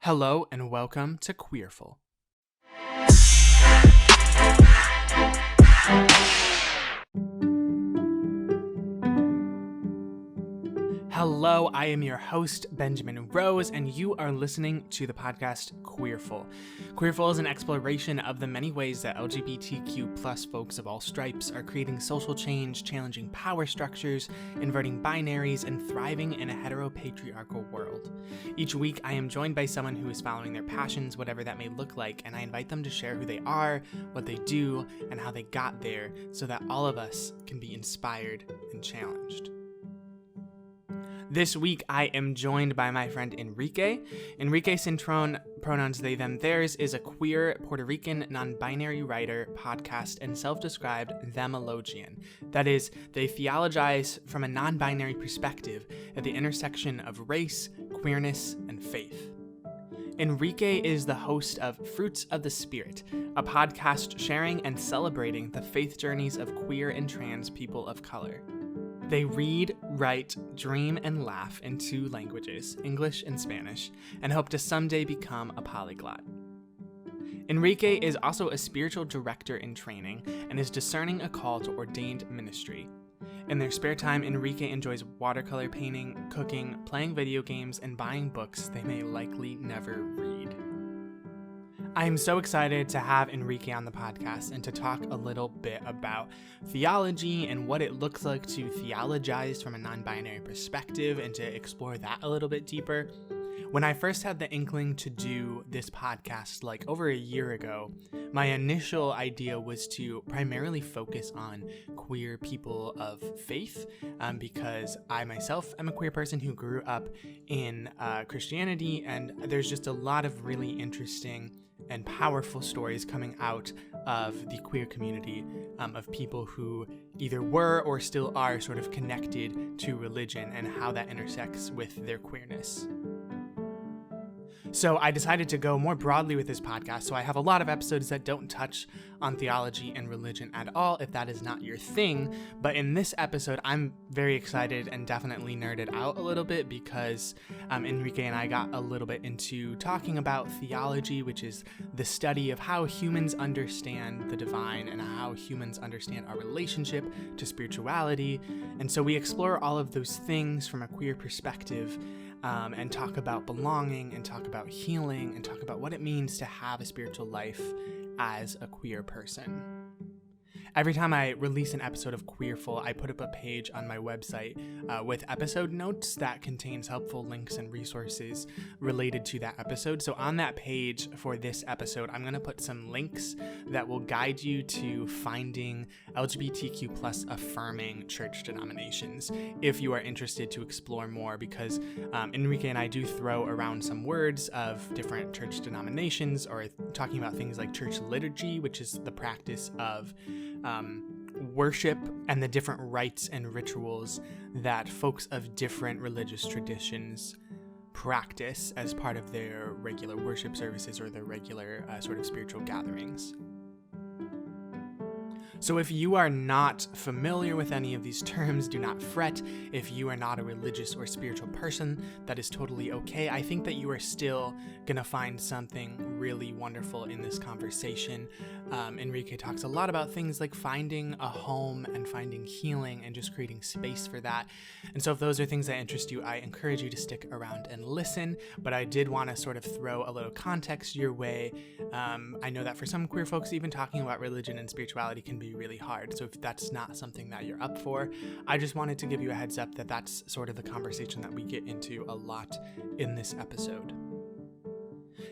Hello and welcome to Queerful. Hello, I am your host, Benjamin Rose, and you are listening to the podcast Queerful. Queerful is an exploration of the many ways that LGBTQ plus folks of all stripes are creating social change, challenging power structures, inverting binaries, and thriving in a heteropatriarchal world. Each week, I am joined by someone who is following their passions, whatever that may look like, and I invite them to share who they are, what they do, and how they got there, so that all of us can be inspired and challenged. This week, I am joined by my friend Enrique. Enrique Cintrón, pronouns they, them, theirs, is a queer Puerto Rican non-binary writer, podcast, and self-described them-ologian. That is, they theologize from a non-binary perspective at the intersection of race, queerness, and faith. Enrique is the host of Fruits of the Spirit, a podcast sharing and celebrating the faith journeys of queer and trans people of color. They read, write, dream, and laugh in two languages, English and Spanish, and hope to someday become a polyglot. Enrique is also a spiritual director in training and is discerning a call to ordained ministry. In their spare time, Enrique enjoys watercolor painting, cooking, playing video games, and buying books they may likely never read. I am so excited to have Enrique on the podcast and to talk a little bit about theology and what it looks like to theologize from a non-binary perspective and to explore that a little bit deeper. When I first had the inkling to do this podcast like over a year ago, my initial idea was to primarily focus on queer people of faith because I myself am a queer person who grew up in Christianity, and there's just a lot of really interesting and powerful stories coming out of the queer community of people who either were or still are sort of connected to religion and how that intersects with their queerness. So I decided to go more broadly with this podcast, so I have a lot of episodes that don't touch on theology and religion at all, if that is not your thing. But in this episode, I'm very excited and definitely nerded out a little bit because Enrique and I got a little bit into talking about theology, which is the study of how humans understand the divine and how humans understand our relationship to spirituality. And so we explore all of those things from a queer perspective. And talk about belonging and talk about healing and talk about what it means to have a spiritual life as a queer person. Every time I release an episode of Queerful, I put up a page on my website with episode notes that contains helpful links and resources related to that episode. So on that page for this episode, I'm going to put some links that will guide you to finding LGBTQ plus affirming church denominations if you are interested to explore more, because Enrique and I do throw around some words of different church denominations, or talking about things like church liturgy, which is the practice of worship and the different rites and rituals that folks of different religious traditions practice as part of their regular worship services or their regular sort of spiritual gatherings. So if you are not familiar with any of these terms, do not fret. If you are not a religious or spiritual person, that is totally okay. I think that you are still gonna find something really wonderful in this conversation. Enrique talks a lot about things like finding a home and finding healing and just creating space for that. And so if those are things that interest you, I encourage you to stick around and listen. But I did want to sort of throw a little context your way. I know that for some queer folks, even talking about religion and spirituality can be really hard. So if that's not something that you're up for, I just wanted to give you a heads up that that's sort of the conversation that we get into a lot in this episode.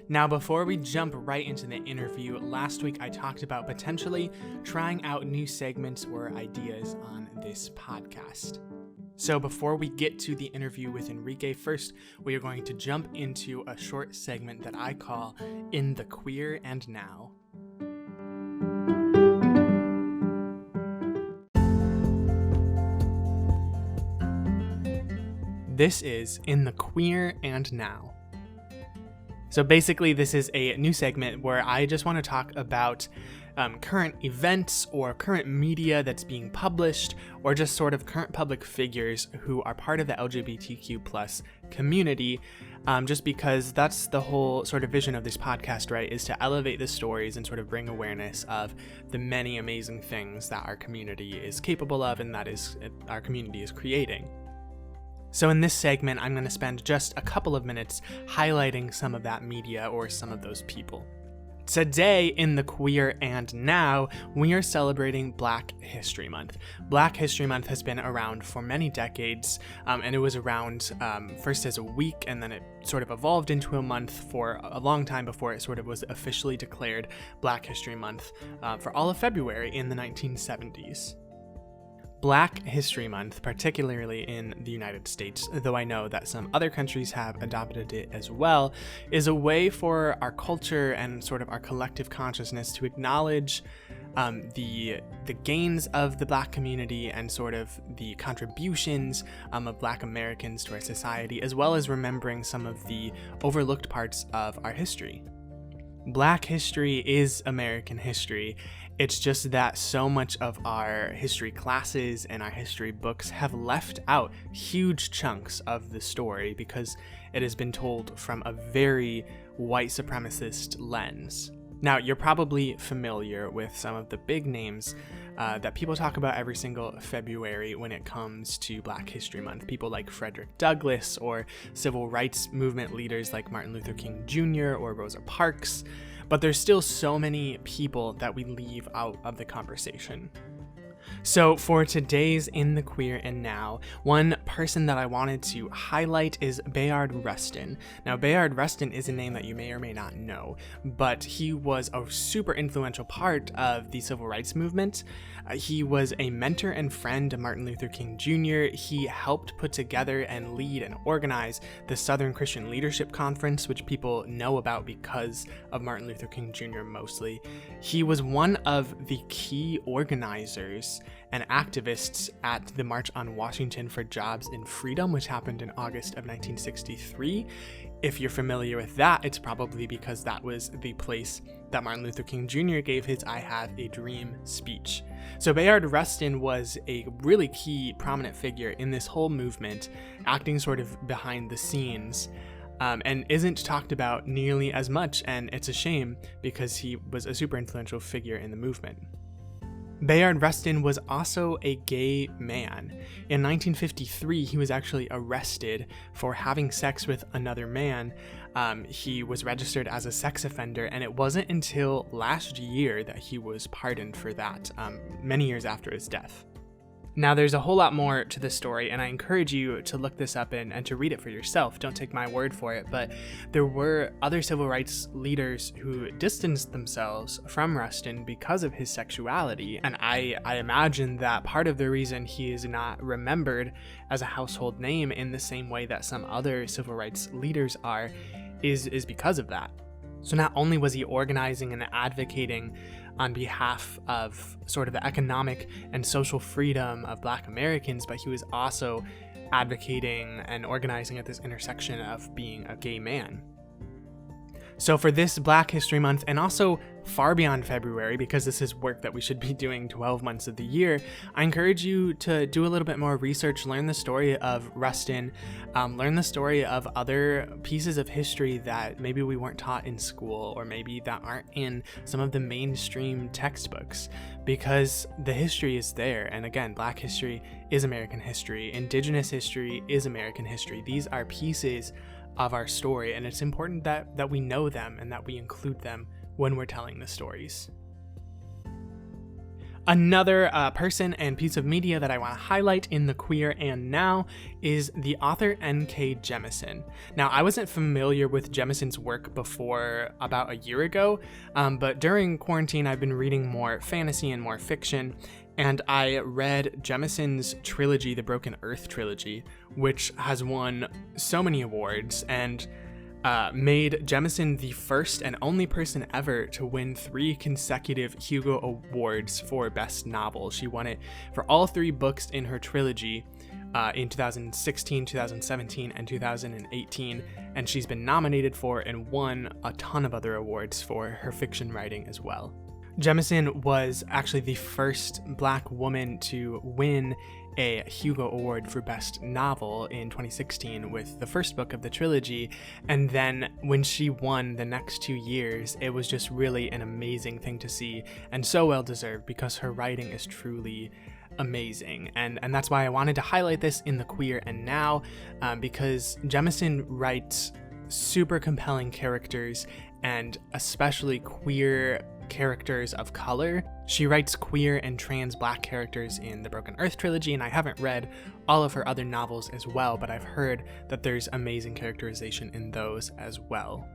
Now, before we jump right into the interview, last week I talked about potentially trying out new segments or ideas on this podcast. So before we get to the interview with Enrique, first we are going to jump into a short segment that I call In the Queer and Now. This is In the Queer and Now. So basically, this is a new segment where I just want to talk about current events or current media that's being published, or just sort of current public figures who are part of the LGBTQ plus community, just because that's the whole sort of vision of this podcast, right, is to elevate the stories and sort of bring awareness of the many amazing things that our community is capable of and that is our community is creating. So in this segment, I'm going to spend just a couple of minutes highlighting some of that media or some of those people. Today in the Queer and Now, we are celebrating Black History Month. Black History Month has been around for many decades, and it was around first as a week, and then it sort of evolved into a month for a long time before it sort of was officially declared Black History Month for all of February in the 1970s. Black History Month, particularly in the United States, though I know that some other countries have adopted it as well, is a way for our culture and sort of our collective consciousness to acknowledge the gains of the Black community and sort of the contributions of Black Americans to our society, as well as remembering some of the overlooked parts of our history. Black history is American history. It's just that so much of our history classes and our history books have left out huge chunks of the story because it has been told from a very white supremacist lens. Now, you're probably familiar with some of the big names that people talk about every single February when it comes to Black History Month. People like Frederick Douglass or civil rights movement leaders like Martin Luther King Jr. or Rosa Parks. But there's still so many people that we leave out of the conversation. So for today's In the Queer and Now, one person that I wanted to highlight is Bayard Rustin. Now, Bayard Rustin is a name that you may or may not know, but he was a super influential part of the civil rights movement. He was a mentor and friend to Martin Luther King Jr. He helped put together and lead and organize the Southern Christian Leadership Conference, which people know about because of Martin Luther King Jr. mostly. He was one of the key organizers and activists at the March on Washington for Jobs and Freedom, which happened in August of 1963. If you're familiar with that, it's probably because that was the place that Martin Luther King Jr. gave his I Have a Dream speech. So Bayard Rustin was a really key prominent figure in this whole movement, acting sort of behind the scenes, and isn't talked about nearly as much, and it's a shame because he was a super influential figure in the movement. Bayard Rustin was also a gay man. In 1953, he was actually arrested for having sex with another man. He was registered as a sex offender, and it wasn't until last year that he was pardoned for that, many years after his death. Now, there's a whole lot more to the story, and I encourage you to look this up and to read it for yourself. Don't take my word for it, but there were other civil rights leaders who distanced themselves from Rustin because of his sexuality, and I imagine that part of the reason he is not remembered as a household name in the same way that some other civil rights leaders are is because of that. So not only was he organizing and advocating on behalf of sort of the economic and social freedom of Black Americans, but he was also advocating and organizing at this intersection of being a gay man. So for this Black History Month, and also far beyond February, because this is work that we should be doing 12 months of the year, I encourage you to do a little bit more research, learn the story of Rustin, learn the story of other pieces of history that maybe we weren't taught in school, or maybe that aren't in some of the mainstream textbooks, because the history is there. And again, Black history is American history. Indigenous history is American history. These are pieces of our story, and it's important that we know them and that we include them when we're telling the stories. Another person and piece of media that I want to highlight in the Queer and Now is the author N.K. Jemisin. Now, I wasn't familiar with Jemison's work before about a year ago, but during quarantine I've been reading more fantasy and more fiction, and I read Jemison's trilogy, the Broken Earth trilogy, which has won so many awards and made Jemisin the first and only person ever to win 3 consecutive Hugo Awards for Best Novel. She won it for all 3 books in her trilogy in 2016, 2017, and 2018, and she's been nominated for and won a ton of other awards for her fiction writing as well. Jemisin was actually the first Black woman to win a Hugo Award for Best Novel in 2016 with the first book of the trilogy. And then when she won the next 2 years, it was just really an amazing thing to see, and so well deserved, because her writing is truly amazing. And that's why I wanted to highlight this in the Queer and Now, because Jemisin writes super compelling characters, and especially queer characters of color. She writes queer and trans Black characters in the Broken Earth trilogy, and I haven't read all of her other novels as well, but I've heard that there's amazing characterization in those as well.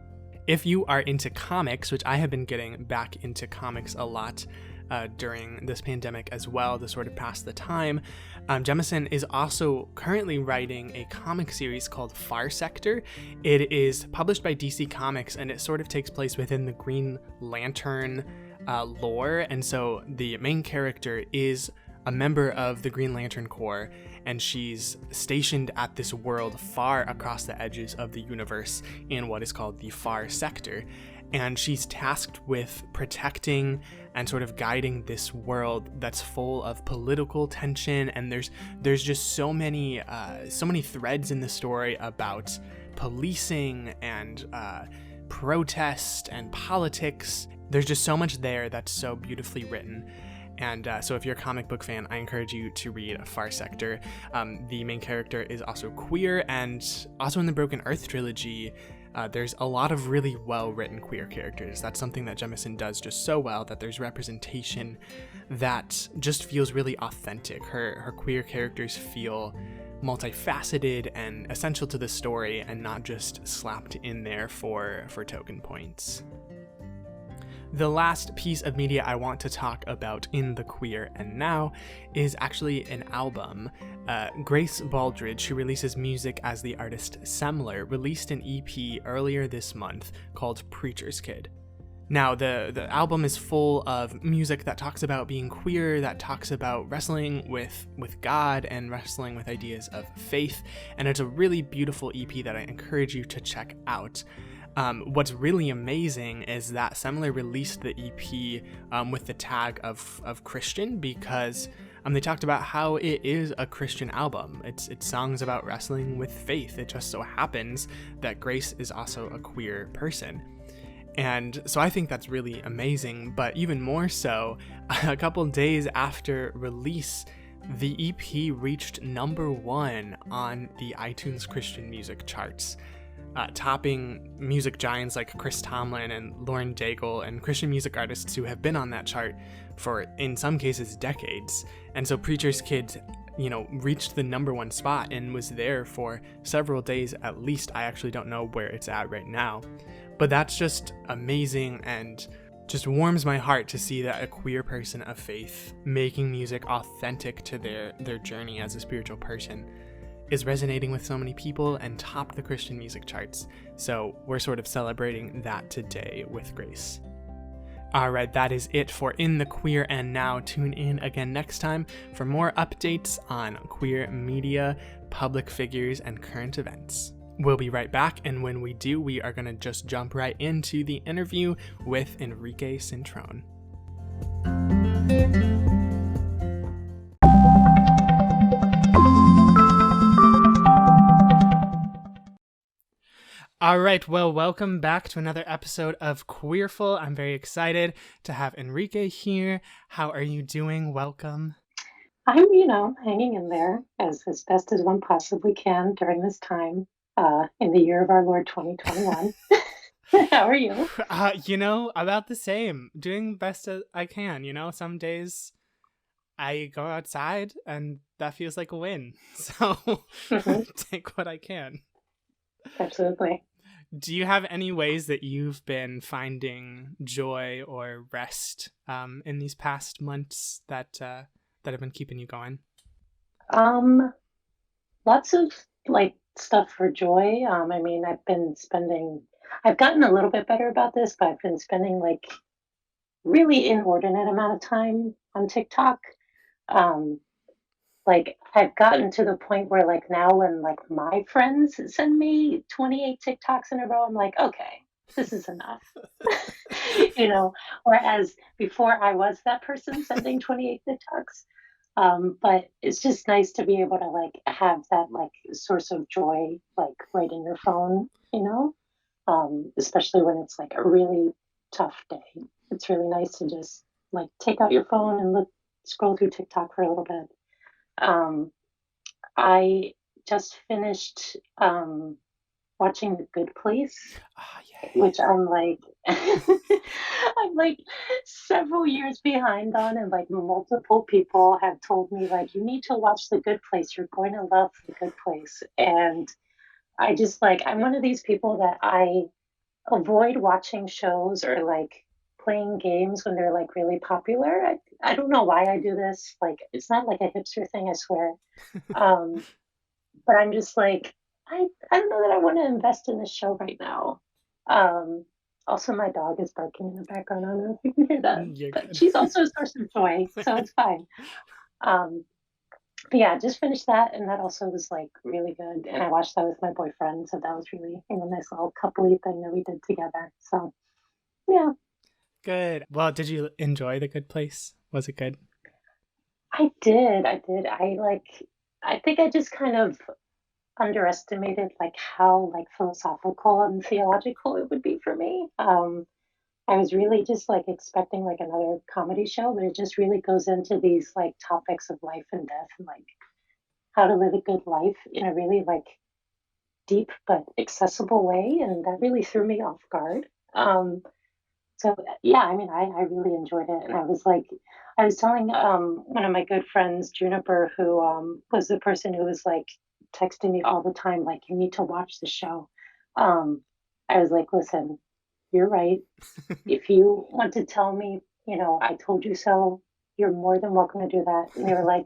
If you are into comics, which I have been getting back into comics a lot during this pandemic as well to sort of pass the time, Jemisin is also currently writing a comic series called Far Sector. It is published by DC Comics, and it sort of takes place within the Green Lantern lore. And so the main character is a member of the Green Lantern Corps, and she's stationed at this world far across the edges of the universe in what is called the Far Sector. And she's tasked with protecting and sort of guiding this world that's full of political tension, and there's just so many threads in the story about policing and protest and politics. There's just so much there that's so beautifully written. And so if you're a comic book fan, I encourage you to read Far Sector. The main character is also queer, and also in the Broken Earth trilogy, there's a lot of really well-written queer characters. That's something that Jemisin does just so well, that there's representation that just feels really authentic. Her queer characters feel multifaceted and essential to the story, and not just slapped in there for token points. The last piece of media I want to talk about in the Queer and Now is actually an album. Grace Baldridge, who releases music as the artist Semler, released an EP earlier this month called Preacher's Kid. Now, the album is full of music that talks about being queer, that talks about wrestling with God and wrestling with ideas of faith, and it's a really beautiful EP that I encourage you to check out. What's really amazing is that Semler released the EP with the tag of Christian, because they talked about how it is a Christian album. It's songs about wrestling with faith. It just so happens that Grace is also a queer person. And so I think that's really amazing, but even more so, a couple days after release, the EP reached #1 on the iTunes Christian music charts, topping music giants like Chris Tomlin and Lauren Daigle and Christian music artists who have been on that chart for, in some cases, decades. And so Preacher's Kid, reached the #1 spot and was there for several days at least. I actually don't know where it's at right now. But that's just amazing, and just warms my heart to see that a queer person of faith making music authentic to their journey as a spiritual person is resonating with so many people and topped the Christian music charts. So we're sort of celebrating that today with Grace. Alright, that is it for In the Queer and Now. Tune in again next time for more updates on queer media, public figures, and current events. We'll be right back, and when we do, we are going to just jump right into the interview with Enrique Cintrón. All right, well, welcome back to another episode of Queerful. I'm very excited to have Enrique here. How are you doing? Welcome. I'm, hanging in there as best as one possibly can during this time in the year of our Lord 2021. How are you? About the same. Doing best as I can. Some days I go outside and that feels like a win. So take what I can. Absolutely. Do you have any ways that you've been finding joy or rest in these past months that have been keeping you going? Lots of stuff for joy. I've gotten a little bit better about this, but I've been spending really inordinate amount of time on TikTok. I've gotten to the point where now when my friends send me 28 TikToks in a row, I'm like, okay, this is enough. you know, whereas before I was that person sending 28 TikToks. But it's just nice to be able to like have that like source of joy like right in your phone, especially when it's like a really tough day. It's really nice to just like take out your phone and scroll through TikTok for a little bit. Um, I just finished watching The Good Place, Oh, yay. which I'm like I'm like several years behind on, and like multiple people have told me like you need to watch The Good Place. You're going to love The Good Place. And I just like I'm one of these people that I avoid watching shows or like playing games when they're like really popular. I don't know why I do this. Like it's not like a hipster thing, I swear. Um, but I'm just like, I don't know that I want to invest in this show right now. Um, Also, my dog is barking in the background. I don't know if you can hear that, You're but good. she's also a source of joy, so it's fine. Um, but yeah, just finished that, and that also was like really good. And I watched that with my boyfriend, so that was really a nice little coupley thing that we did together. So yeah, Good. Well, did you enjoy The Good Place? Was it good? I did. I did. I think I just kind of underestimated like how like philosophical and theological it would be for me. I was really just like expecting like another comedy show, but it just really goes into these like topics of life and death and like how to live a good life in a really like deep but accessible way, and that really threw me off guard. So yeah, I mean, I really enjoyed it, and I was telling one of my good friends, Juniper, who was the person who was like texting me all the time, like you need to watch the show. Um, I was like, listen, you're right. If you want to tell me, I told you so, you're more than welcome to do that. And they were like,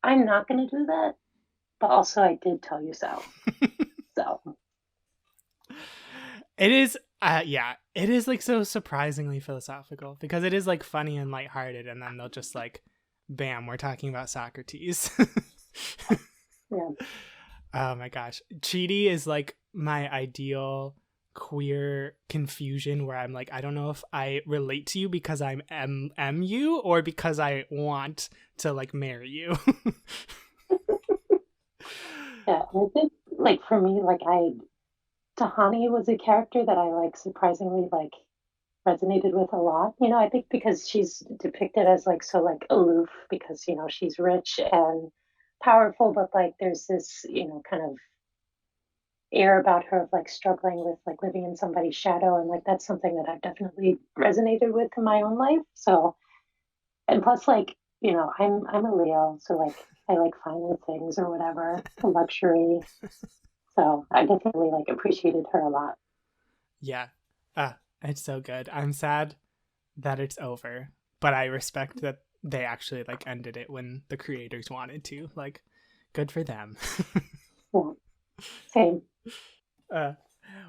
I'm not going to do that, but also I did tell you so. So It is, yeah, it is like so surprisingly philosophical because it is like funny and lighthearted, and then they'll just like, bam, we're talking about Socrates. yeah, Oh my gosh. Chidi is like my ideal queer confusion where I'm like, I don't know if I relate to you because I'm MU or because I want to like marry you. yeah. And I think like for me, like Tahani was a character that I like surprisingly like resonated with a lot. I think because she's depicted as like so like aloof because she's rich and powerful, but like there's this kind of air about her of like struggling with like living in somebody's shadow, and like that's something that I've definitely resonated with in my own life. So and plus like I'm a Leo, so like I like finer things or whatever, luxury. So I definitely like appreciated her a lot. Yeah. It's so good. I'm sad that it's over, but I respect that they actually like ended it when the creators wanted to. Like, good for them. Yeah, same. uh,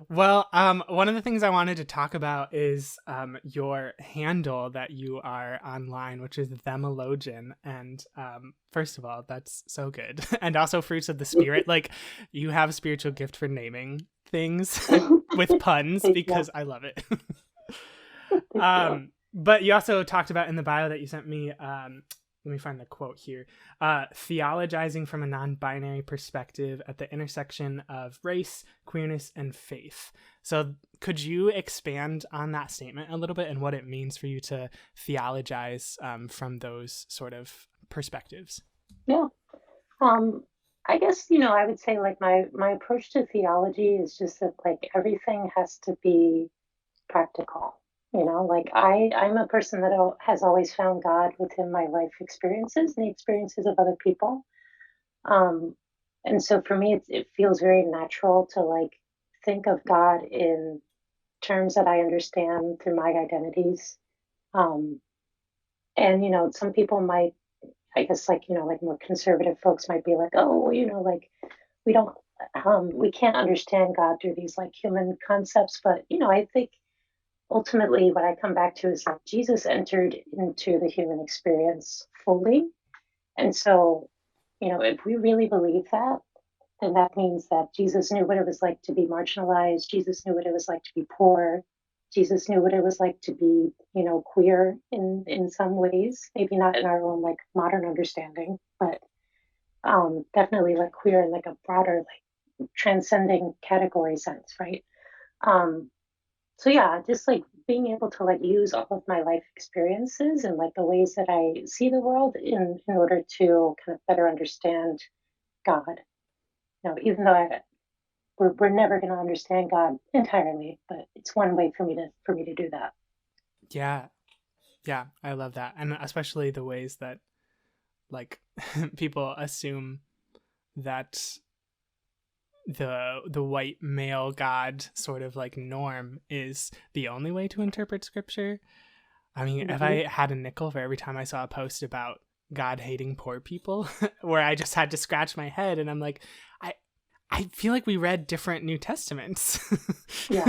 well, one of the things I wanted to talk about is your handle that you are online, which is them-ologian. And first of all, that's so good. And also fruits of the spirit. Like you have a spiritual gift for naming things with puns Thank you. because I love it. Thank you. But you also talked about in the bio that you sent me, let me find the quote here, theologizing from a non-binary perspective at the intersection of race, queerness, and faith. So could you expand on that statement a little bit and what it means for you to theologize from those sort of perspectives? Yeah. Um, I guess, I would say like my approach to theology is just that like everything has to be practical. Like I'm a person that has always found God within my life experiences and the experiences of other people. Um, and so for me, it feels very natural to like think of God in terms that I understand through my identities. Um, and some people might, I guess, like like more conservative folks might be like, oh, well, like we don't, we can't understand God through these like human concepts. But I think ultimately what I come back to is like Jesus entered into the human experience fully. And so, if we really believe that, then that means that Jesus knew what it was like to be marginalized. Jesus knew what it was like to be poor. Jesus knew what it was like to be, queer in some ways, maybe not in our own like modern understanding, but definitely like queer in like a broader, like transcending category sense, right? Um, so yeah, just like being able to like use all of my life experiences and like the ways that I see the world in order to kind of better understand God. Even though we're never going to understand God entirely, but it's one way for me to do that. Yeah. Yeah, I love that. And especially the ways that like people assume that the white male god sort of like norm is the only way to interpret scripture. I mean, if Mm-hmm. I had a nickel for every time I saw a post about God hating poor people, where I just had to scratch my head and I'm like, I I feel like we read different New Testaments. Yeah,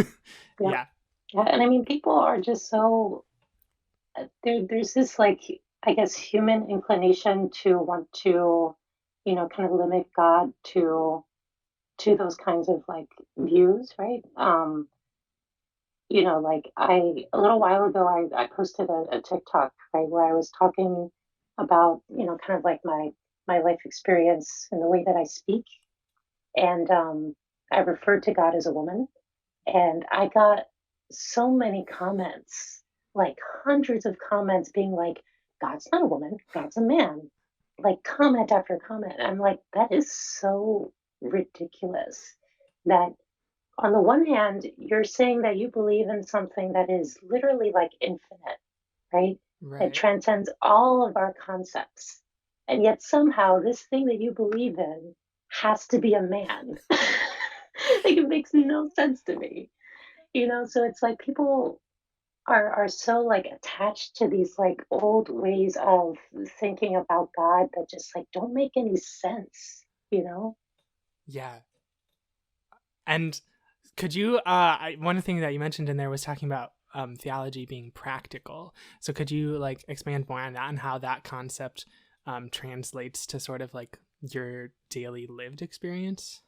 yeah, Yeah. yeah. And I mean, people are just so there's this like I guess human inclination to want to, kind of limit God to those kinds of like views, right? Like I a little while ago I posted a TikTok, right, where I was talking about, kind of like my life experience and the way that I speak. And I referred to God as a woman. And I got so many comments, like hundreds of comments being like, God's not a woman, God's a man. Like comment after comment. I'm like, that is so ridiculous that on the one hand, you're saying that you believe in something that is literally like infinite, right? It Right. transcends all of our concepts. And yet somehow this thing that you believe in has to be a man. Like it makes no sense to me. So it's like people are so like attached to these like old ways of thinking about God that just like don't make any sense. Yeah. And could you one thing that you mentioned in there was talking about theology being practical. So could you like expand more on that and how that concept translates to sort of like your daily lived experience?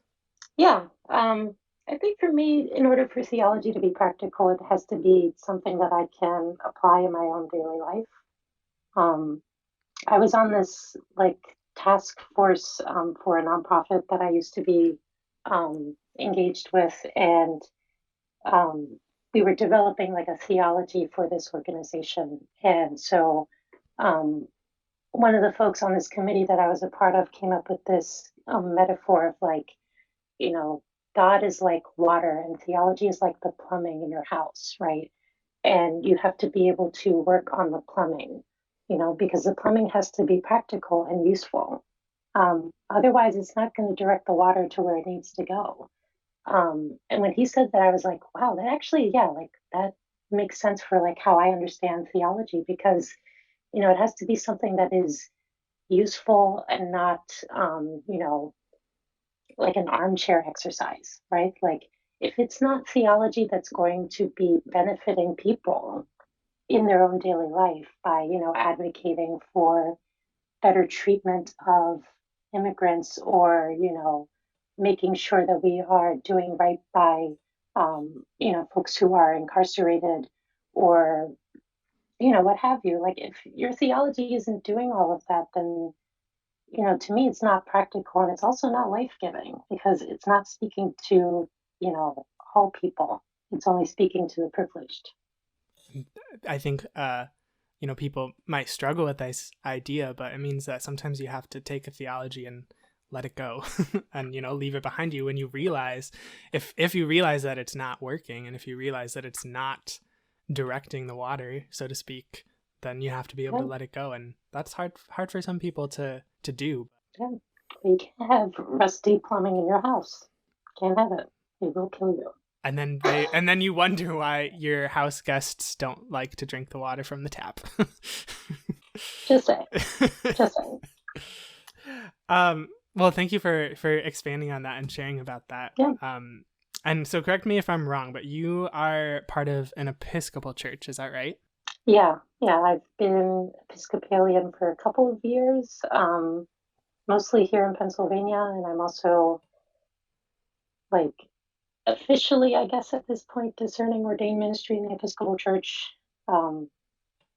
Yeah. I think for me, in order for theology to be practical, it has to be something that I can apply in my own daily life. Um, I was on this like task force for a nonprofit that I used to be engaged with, and um, we were developing like a theology for this organization. And so um, one of the folks on this committee that I was a part of came up with this metaphor of like, you know, God is like water and theology is like the plumbing in your house, right? And you have to be able to work on the plumbing, because the plumbing has to be practical and useful. Otherwise, it's not going to direct the water to where it needs to go. And when he said that, I was like, wow, that actually, yeah, like that makes sense for like how I understand theology because, it has to be something that is useful and not, like an armchair exercise, right? Like if it's not theology that's going to be benefiting people in their own daily life by, advocating for better treatment of immigrants or, making sure that we are doing right by, folks who are incarcerated or, what have you. Like if your theology isn't doing all of that, then, to me, it's not practical and it's also not life giving because it's not speaking to, all people. It's only speaking to the privileged. I think people might struggle with this idea, but it means that sometimes you have to take a theology and let it go and leave it behind you when you realize if you realize that it's not working and if you realize that it's not directing the water, so to speak, then you have to be able to Yeah, let it go, and that's hard for some people to do. yeah. You can't have rusty plumbing in your house. Can't have it. It will kill you. And then you wonder why your house guests don't like to drink the water from the tap. Just say. Just say. Well, thank you for expanding on that and sharing about that. Yeah. And so correct me if I'm wrong, but you are part of an Episcopal church, is that right? Yeah. Yeah. I've been Episcopalian for a couple of years, mostly here in Pennsylvania. And I'm also like officially, I guess at this point, discerning ordained ministry in the Episcopal Church, um,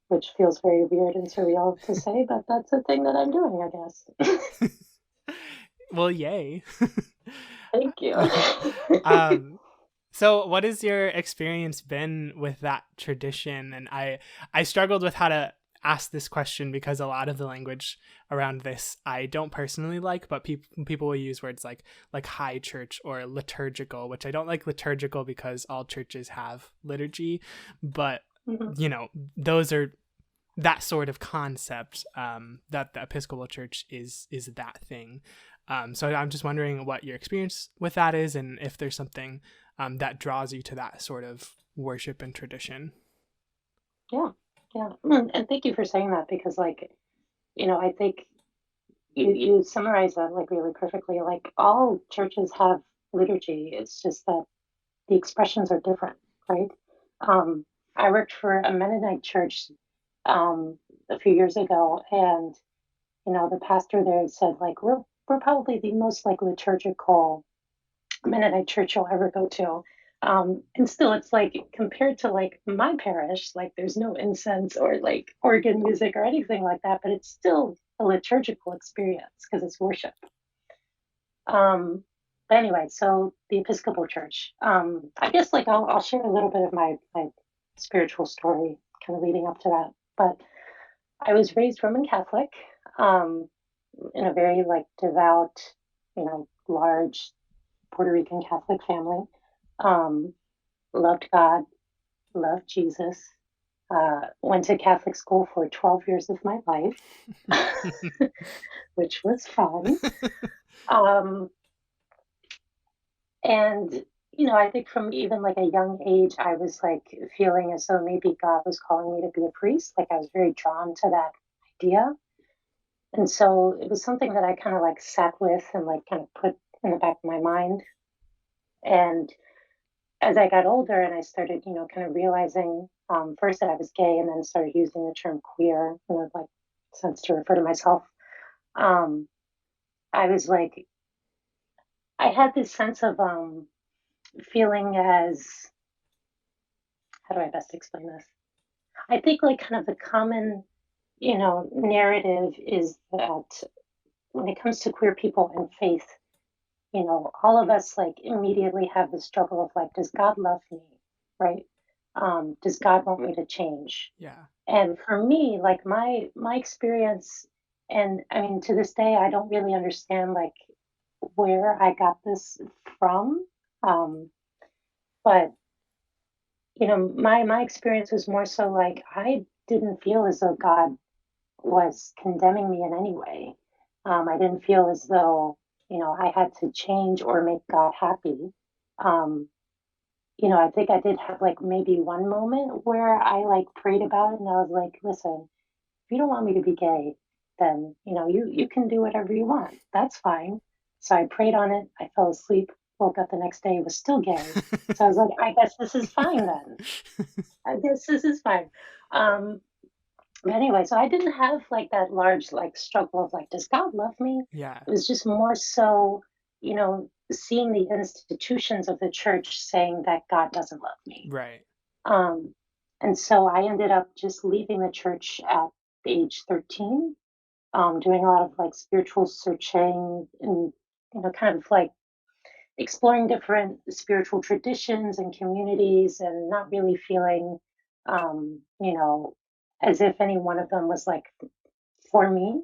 which feels very weird and surreal to say, but that's the thing that I'm doing, I guess. Well, yay. Thank you. um, so what has your experience been with that tradition? And I struggled with how to ask this question because a lot of the language around this I don't personally like, but people will use words like high church or liturgical, which I don't like liturgical because all churches have liturgy, but Mhm. those are that sort of concept, that the Episcopal Church is that thing. So I'm just wondering what your experience with that is, and if there's something that draws you to that sort of worship and tradition. Yeah, yeah. And thank you for saying that because, like, I think you summarize that like really perfectly. Like all churches have liturgy. It's just that the expressions are different, right? Um, I worked for a Mennonite church a few years ago, and the pastor there said like we're probably the most like liturgical Mennonite church you'll ever go to. And still, it's like compared to like my parish, like there's no incense or like organ music or anything like that, but it's still a liturgical experience because it's worship. But anyway, so the Episcopal Church. I guess like I'll share a little bit of my spiritual story, kind of leading up to that. But I was raised Roman Catholic, um, in a very like devout, large Puerto Rican Catholic family. Um, Loved God, loved Jesus. Went to Catholic school for 12 years of my life, which was fun. Um, and I think from even like a young age, I was like feeling as though maybe God was calling me to be a priest. Like I was very drawn to that idea. And so it was something that I kind of like sat with and like kind of put in the back of my mind. And as I got older and I started, kind of realizing first that I was gay and then started using the term queer in a like sense to refer to myself, um, I was like, I had this sense of feeling as, how do I best explain this? I think like kind of the common, narrative is that when it comes to queer people and faith, all of us like immediately have the struggle of like, does God love me? Right? Does God want me to change? Yeah. And for me, like my experience, and I mean to this day, I don't really understand like where I got this from. Um, but my experience was more so like I didn't feel as though God was condemning me in any way. I didn't feel as though I had to change or make God happy. Um, I think I did have like maybe one moment where I like prayed about it and I was like, listen, if you don't want me to be gay, then you can do whatever you want. That's fine. So I prayed on it. I fell asleep. Woke up the next day. Was still gay. So I was like, I guess this is fine then. I guess this is fine. Um, but anyway, so I didn't have like that large like struggle of like, does God love me? Yeah. It was just more so, seeing the institutions of the church saying that God doesn't love me. Right. Um, and so I ended up just leaving the church at age 13, doing a lot of like spiritual searching and, kind of like exploring different spiritual traditions and communities and not really feeling, as if any one of them was like for me.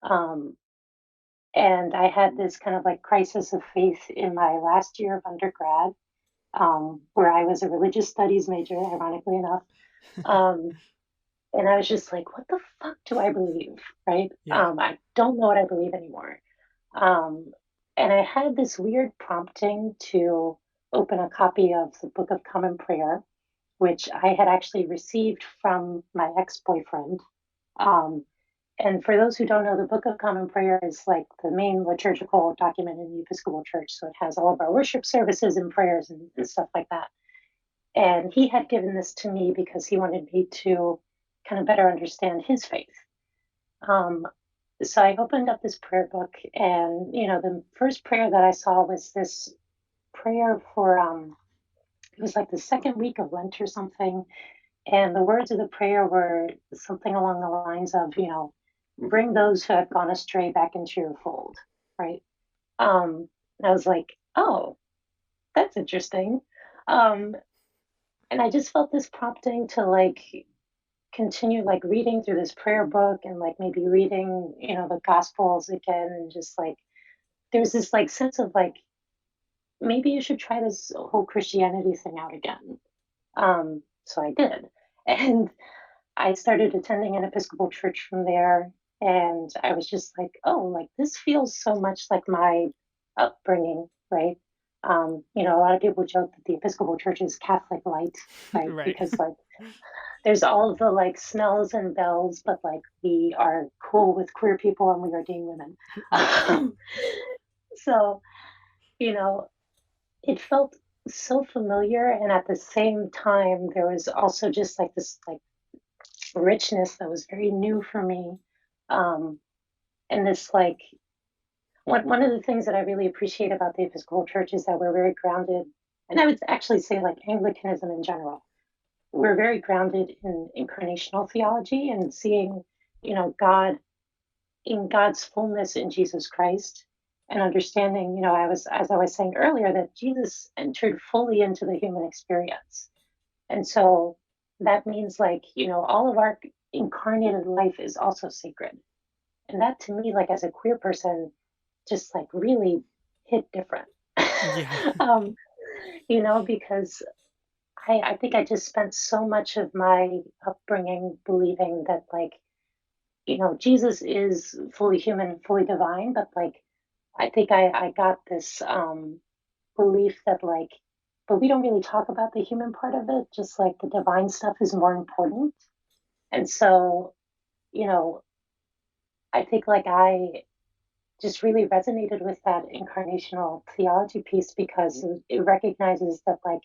Um, and I had this kind of like crisis of faith in my last year of undergrad, where I was a religious studies major, ironically enough. Um, and I was just like, what the fuck do I believe? Right? Yeah. I don't know what I believe anymore. Um, and I had this weird prompting to open a copy of the Book of Common Prayer, which I had actually received from my ex boyfriend. Um, and for those who don't know, the Book of Common Prayer is like the main liturgical document in the Episcopal Church. So it has all of our worship services and prayers and stuff like that. And he had given this to me because he wanted me to kind of better understand his faith. Um, so I opened up this prayer book, and the first prayer that I saw was this prayer for it was like the second week of Lent or something, and the words of the prayer were something along the lines of, bring those who have gone astray back into your fold, right? And I was like, oh, that's interesting. Um, and I just felt this prompting to like continue like reading through this prayer book and like maybe reading, the Gospels again, and just like there's this like sense of like maybe you should try this whole Christianity thing out again. So I did. And I started attending an Episcopal church from there. And I was just like, oh, like this feels so much like my upbringing, right? A lot of people joke that the Episcopal Church is Catholic light, right? Right. Because like there's all of the like smells and bells, but like we are cool with queer people and we ordain women. Right. So, you know, it felt so familiar, and at the same time there was also just like this like richness that was very new for me. um and this like one of the things that I really appreciate about the Episcopal Church is that we're very grounded, and I would actually say like Anglicanism in general, we're very grounded in incarnational theology and seeing, God in God's fullness in Jesus Christ, and understanding, as I was saying earlier, that Jesus entered fully into the human experience. And so that means like, all of our incarnated life is also sacred. And that to me, like as a queer person, just like really hit different. Yeah. um, because I think I just spent so much of my upbringing believing that like, Jesus is fully human, fully divine, but like I think I got this belief that like, but we don't really talk about the human part of it, just like the divine stuff is more important. And so, you know, I think like I just really resonated with that incarnational theology piece because it recognizes that like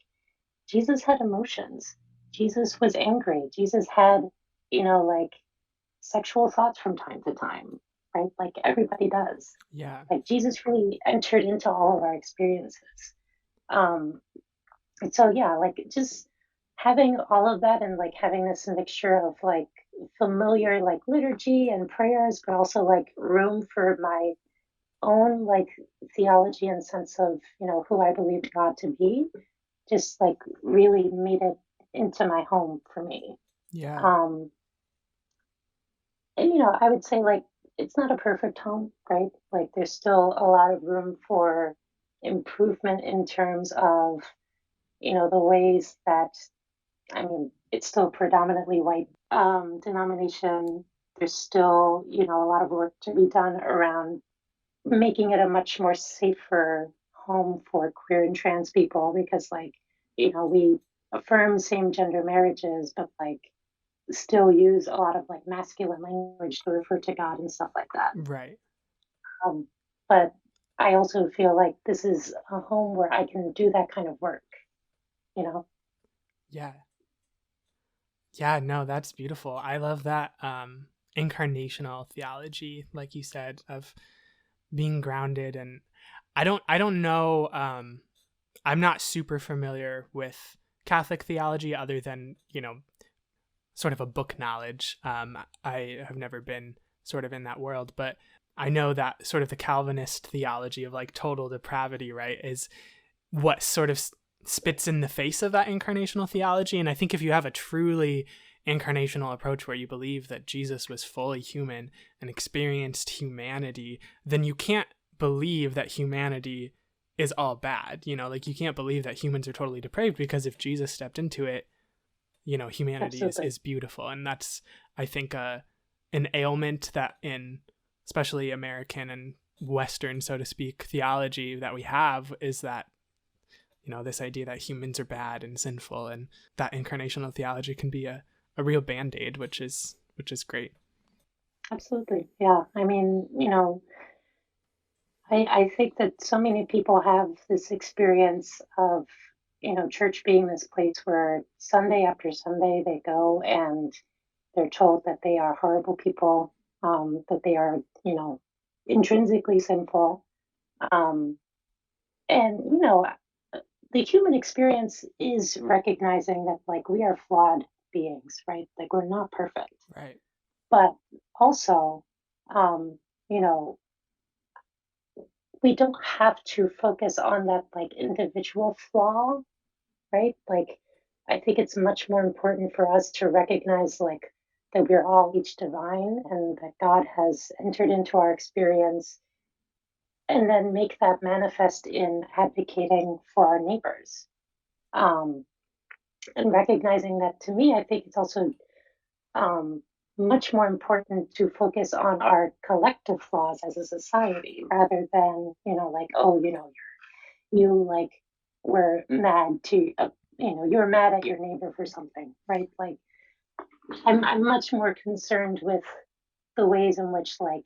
Jesus had emotions. Jesus was angry. Jesus had, like sexual thoughts from time to time, right? Like everybody does. Yeah. Like Jesus really entered into all of our experiences. Um, and so, yeah, like just having all of that and like having this mixture of like familiar like liturgy and prayers, but also like room for my own like theology and sense of, who I believed God to be, just like really made it into my home for me. Yeah. Um, and I would say like it's not a perfect home, right? Like there's still a lot of room for improvement in terms of, the ways that, I mean, it's still predominantly white denomination. There's still, a lot of work to be done around making it a much more safer home for queer and trans people because, like, we affirm same gender marriages, but like still use a lot of like masculine language to refer to God and stuff like that. Right. Um, but I also feel like this is a home where I can do that kind of work, you know? Yeah. Yeah, no, that's beautiful. I love that incarnational theology, like you said, of being grounded. And I don't know, I'm not super familiar with Catholic theology other than, sort of a book knowledge. I have never been sort of in that world, but I know that sort of the Calvinist theology of like total depravity, right, is what sort of spits in the face of that incarnational theology. And I think if you have a truly incarnational approach where you believe that Jesus was fully human and experienced humanity, then you can't believe that humanity is all bad. Like you can't believe that humans are totally depraved, because if Jesus stepped into it, humanity is, Absolutely. is beautiful. And that's, I think, an ailment that in especially American and Western, so to speak, theology that we have, is that, this idea that humans are bad and sinful, and that incarnational theology can be a real band-aid, which is great. Absolutely. Yeah. I mean, I think that so many people have this experience of, church being this place where Sunday after Sunday they go and they're told that they are horrible people, that they are, intrinsically sinful. Um, and, the human experience is recognizing that like we are flawed beings, right? Like we're not perfect, Right. but also, um, you know, we don't have to focus on that like individual flaw, right? Like, I think it's much more important for us to recognize like that we're all each divine and that God has entered into our experience and then make that manifest in advocating for our neighbors. Um, and recognizing that to me, I think it's also um, much more important to focus on our collective flaws as a society rather than, like, oh, you like were mad to, you were mad at your neighbor for something, right? Like, I'm much more concerned with the ways in which like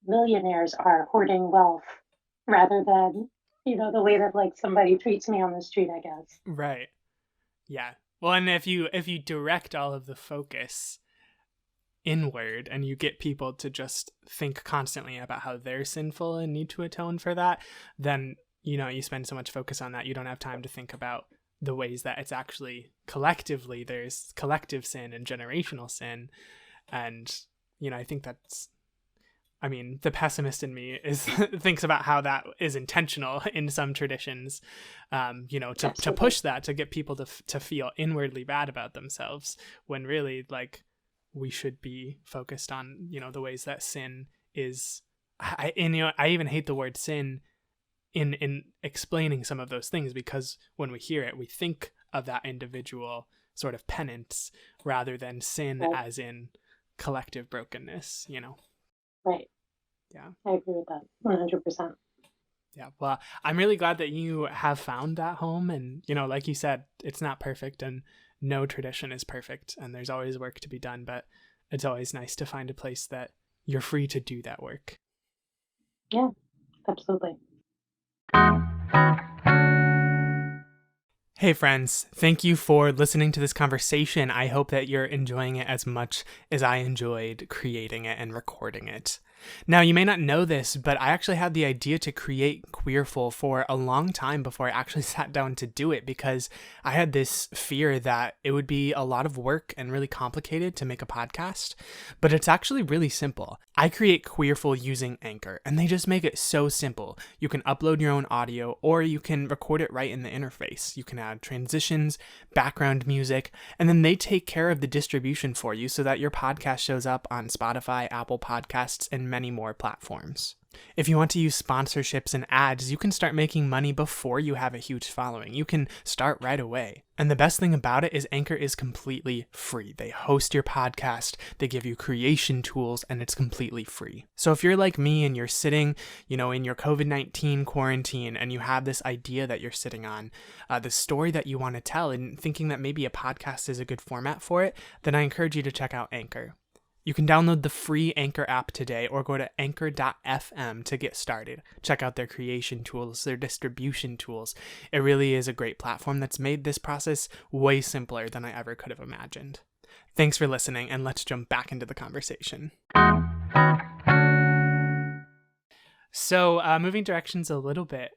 millionaires are hoarding wealth rather than, the way that like somebody treats me on the street, I guess. Right. Yeah. Well, and if you direct all of the focus inward and you get people to just think constantly about how they're sinful and need to atone for that, then you spend so much focus on that you don't have time to think about the ways that it's actually collectively there's collective sin and generational sin. And I think the pessimist in me is thinks about how that is intentional in some traditions, to push that, to get people to feel inwardly bad about themselves, when really, like, we should be focused on, the ways that sin is. I even hate the word sin in explaining some of those things, because when we hear it, we think of that individual sort of penance rather than sin Right. as in collective brokenness. Right. Yeah. I agree with that 100%. Yeah. Well, I'm really glad that you have found that home. And, like you said, it's not perfect and no tradition is perfect. And there's always work to be done. But it's always nice to find a place that you're free to do that work. Yeah, absolutely. Hey, friends. Thank you for listening to this conversation. I hope that you're enjoying it as much as I enjoyed creating it and recording it. Now, you may not know this, but I actually had the idea to create Queerful for a long time before I actually sat down to do it, because I had this fear that it would be a lot of work and really complicated to make a podcast, but it's actually really simple. I create Queerful using Anchor, and they just make it so simple. You can upload your own audio, or you can record it right in the interface. You can add transitions, background music, and then they take care of the distribution for you so that your podcast shows up on Spotify, Apple Podcasts, and many more platforms. If you want to use sponsorships and ads, you can start making money before you have a huge following. You can start right away. And the best thing about it is Anchor is completely free. They host your podcast, they give you creation tools, and it's completely free. So if you're like me and you're sitting, in your COVID-19 quarantine, and you have this idea that you're sitting on, the story that you want to tell, and thinking that maybe a podcast is a good format for it, then I encourage you to check out Anchor. You can download the free Anchor app today or go to anchor.fm to get started. Check out their creation tools, their distribution tools. It really is a great platform that's made this process way simpler than I ever could have imagined. Thanks for listening, and let's jump back into the conversation. So, moving directions a little bit.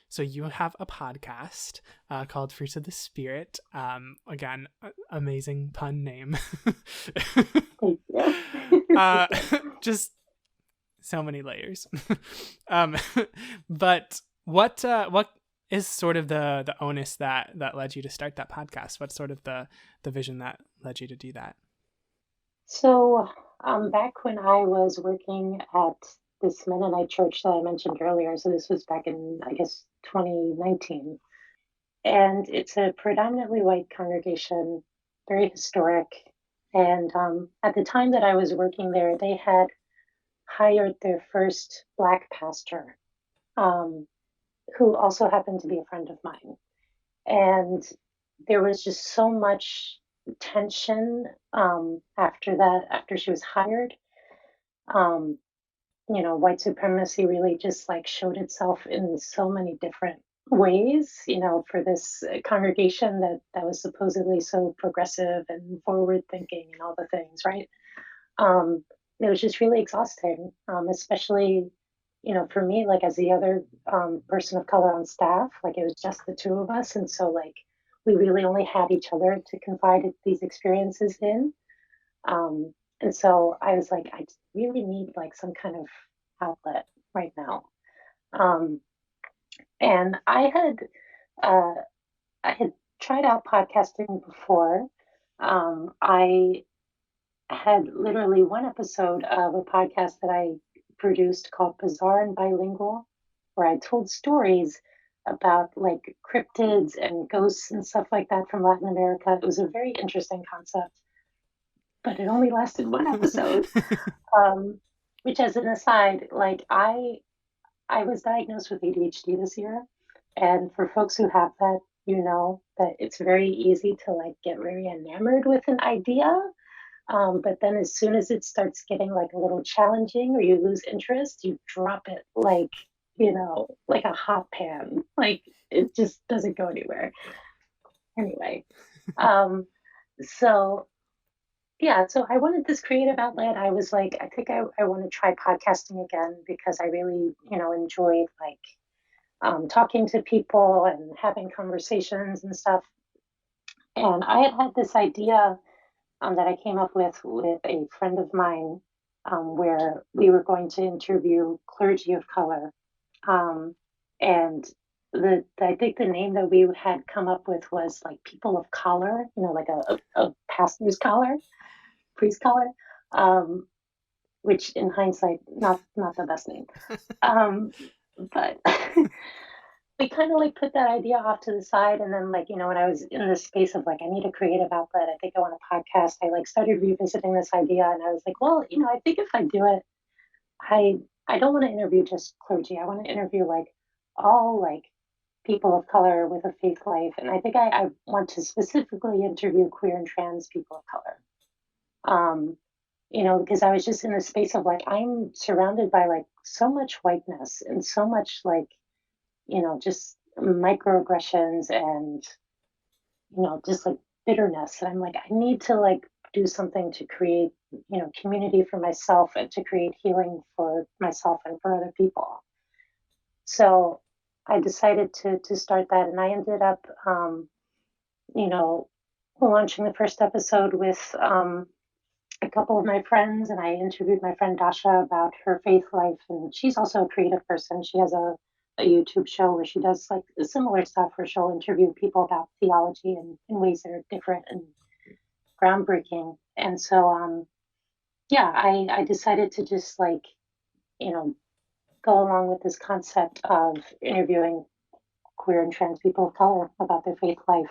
So you have a podcast called Fruits of the Spirit. Again, amazing pun name. Thank you. Just so many layers. But what is sort of the onus that led you to start that podcast? What's sort of the vision that led you to do that? So, back when I was working at this Mennonite church that I mentioned earlier, so this was back in, I guess, 2019, and it's a predominantly white congregation, very historic. And at the time that I was working there, they had hired their first Black pastor, um, who also happened to be a friend of mine. And there was just so much tension after that, after she was hired. Um, White supremacy really just like showed itself in so many different ways, for this congregation that was supposedly so progressive and forward thinking and all the things, right? It was just really exhausting, especially for me, like as the other person of color on staff, like it was just the two of us. And so like we really only had each other to confide these experiences in. And so I was like, I really need like some kind of outlet right now. Um, and uh, I had tried out podcasting before. I had literally one episode of a podcast that I produced called Bizarre and Bilingual, where I told stories about like cryptids and ghosts and stuff like that from Latin America. It was a very interesting concept, but it only lasted one episode. Um, which, as an aside, like I was diagnosed with ADHD this year, and for folks who have that, that it's very easy to like get very enamored with an idea, but then as soon as it starts getting like a little challenging or you lose interest, you drop it like, like a hot pan. Like it just doesn't go anywhere. Anyway, um, so yeah, so I wanted this creative outlet. I was like, I think I want to try podcasting again because I really, enjoyed like talking to people and having conversations and stuff. And I had this idea that I came up with a friend of mine, where we were going to interview clergy of color. And I think the name that we had come up with was like people of color, like a pastor's collar, priest collar, um, which in hindsight, not the best name. But we kind of like put that idea off to the side, and then like when I was in this space of like I need a creative outlet, I think I want a podcast, I like started revisiting this idea, and I was like, well, I think if I do it, i I don't want to interview just clergy. I want to interview like all like people of color with a faith life, and I think I want to specifically interview queer and trans people of color. um because I was just in a space of like I'm surrounded by like so much whiteness and so much like just microaggressions and, just like bitterness. And I'm like, I need to like do something to create, community for myself and to create healing for myself and for other people. So I decided to start that. And I ended up, you know, launching the first episode with a couple of my friends. And I interviewed my friend Dasha about her faith life. And she's also a creative person. She has a YouTube show where she does like similar stuff where she'll interview people about theology in ways that are different and groundbreaking. And so, yeah, I decided to just like, you know, go along with this concept of interviewing queer and trans people of color about their faith life,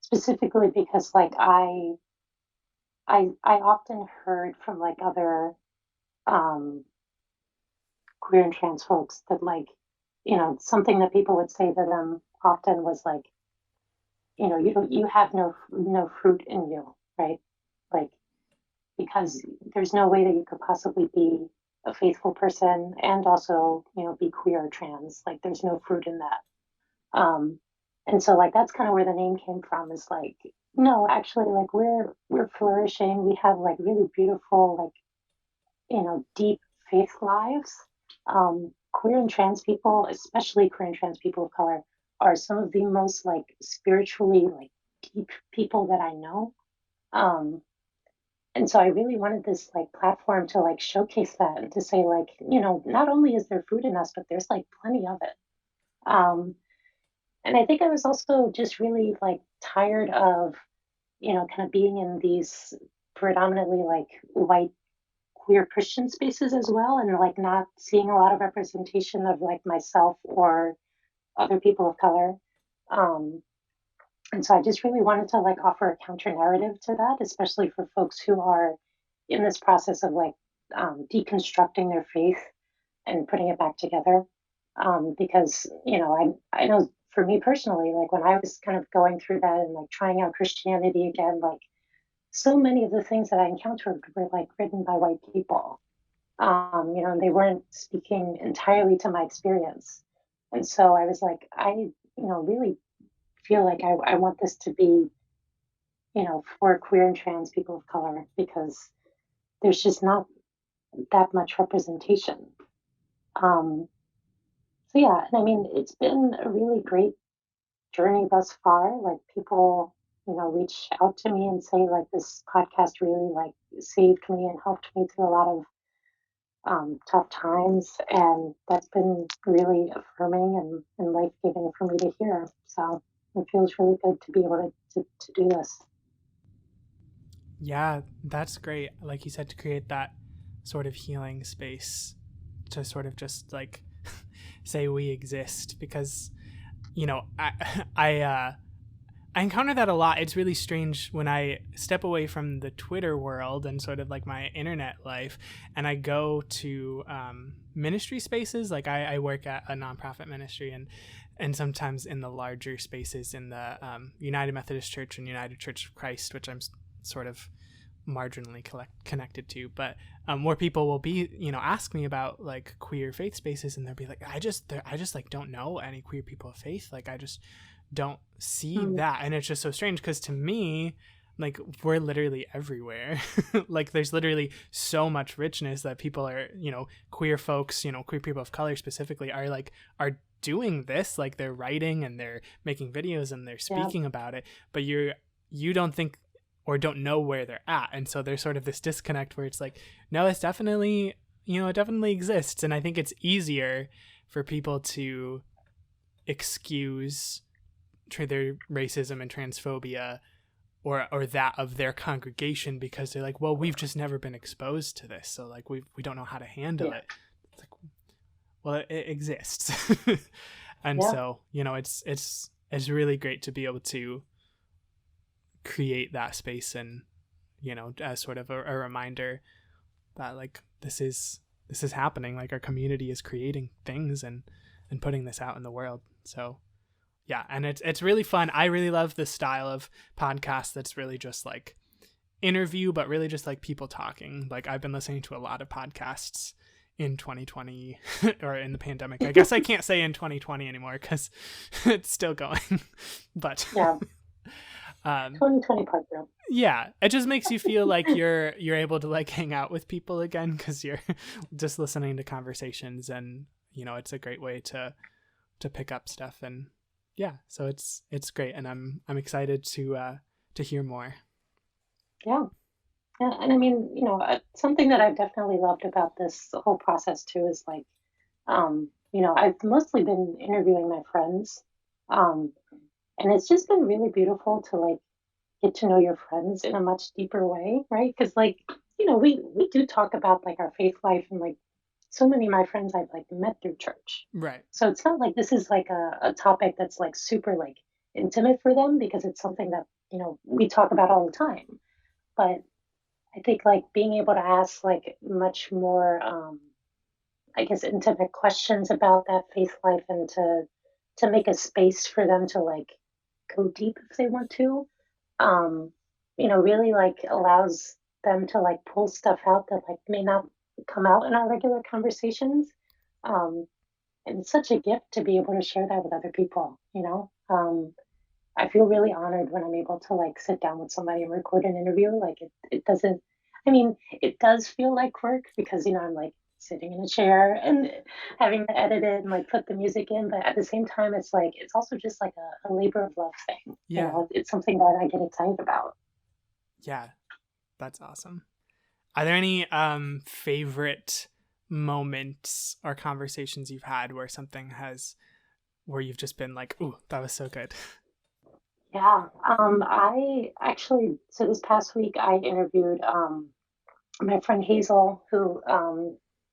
specifically because like I often heard from like other um, queer and trans folks that like, something that people would say to them often was like, you have no fruit in you, right? Like because there's no way that you could possibly be a faithful person and also, be queer or trans. Like there's no fruit in that. And so like that's kind of where the name came from, is like, no, actually like we're flourishing. We have like really beautiful, like, deep faith lives. Queer and trans people, especially queer and trans people of color, are some of the most like spiritually like deep people that I know. Um, and so I really wanted this like platform to like showcase that and to say like, not only is there fruit in us, but there's like plenty of it. Um, and I think I was also just really like tired of, kind of being in these predominantly like white queer Christian spaces as well, and like not seeing a lot of representation of like myself or other people of color. Um, and so I just really wanted to like offer a counter narrative to that, especially for folks who are in this process of like deconstructing their faith and putting it back together. Because I know for me personally, like when I was kind of going through that and like trying out Christianity again, like so many of the things that I encountered were like written by white people. And they weren't speaking entirely to my experience. And so I was like, really feel like I want this to be, for queer and trans people of color because there's just not that much representation. Um, so yeah, and I mean, it's been a really great journey thus far. Like people, reach out to me and say like this podcast really like saved me and helped me through a lot of tough times, and that's been really affirming and life giving for me to hear. So it feels really good to be able to do this. Yeah, that's great. Like you said, to create that sort of healing space to sort of just like say we exist, because I I encounter that a lot. It's really strange when I step away from the Twitter world and sort of like my internet life, and I go to ministry spaces. Like I work at a nonprofit ministry, and sometimes in the larger spaces in the United Methodist Church and United Church of Christ, which I'm sort of marginally connected to, but more people will be, ask me about like queer faith spaces, and they'll be like, I just like don't know any queer people of faith. Like I just don't see Mm, that. And it's just so strange because to me, like we're literally everywhere. Like there's literally so much richness that people are, queer folks, queer people of color specifically are doing this. Like they're writing and they're making videos and they're yeah, speaking about it, but you don't think or don't know where they're at. And so there's sort of this disconnect where it's like, no, it's definitely, it definitely exists. And I think it's easier for people to excuse their racism and transphobia or that of their congregation because they're like, well, we've just never been exposed to this, so like we don't know how to handle yeah, it. It's like, well, it exists. And yeah, so it's really great to be able to create that space, and as sort of a reminder that like this is happening. Like our community is creating things and putting this out in the world. So yeah, and it's really fun. I really love the style of podcast that's really just like interview, but really just like people talking. Like I've been listening to a lot of podcasts in 2020 or in the pandemic. I guess I can't say in 2020 anymore because it's still going. But yeah. um 2020 part two. yeah, it just makes you feel like you're able to like hang out with people again because you're just listening to conversations, and it's a great way to pick up stuff. And yeah, so it's great, and I'm excited to hear more. Yeah. Yeah, and I mean, something that I've definitely loved about this whole process too is like, I've mostly been interviewing my friends, um, and it's just been really beautiful to like get to know your friends in a much deeper way, right? Because like, we do talk about like our faith life, and like so many of my friends I've like met through church, Right. so it's not like this is like a topic that's like super like intimate for them because it's something that we talk about all the time, but I think like being able to ask like much more, I guess, intimate questions about that faith life, and to make a space for them to like go deep if they want to, um, really like allows them to like pull stuff out that like may not come out in our regular conversations. Um, and it's such a gift to be able to share that with other people. I feel really honored when I'm able to like sit down with somebody and record an interview. Like it doesn't, I mean, it does feel like work because, I'm like sitting in a chair and having to edit it and like put the music in. But at the same time, it's like, it's also just like a labor of love thing. Yeah. It's something that I get excited about. Yeah, that's awesome. Are there any favorite moments or conversations you've had where you've just been like, ooh, that was so good? Yeah. I actually, so this past week, I interviewed my friend Hazel, who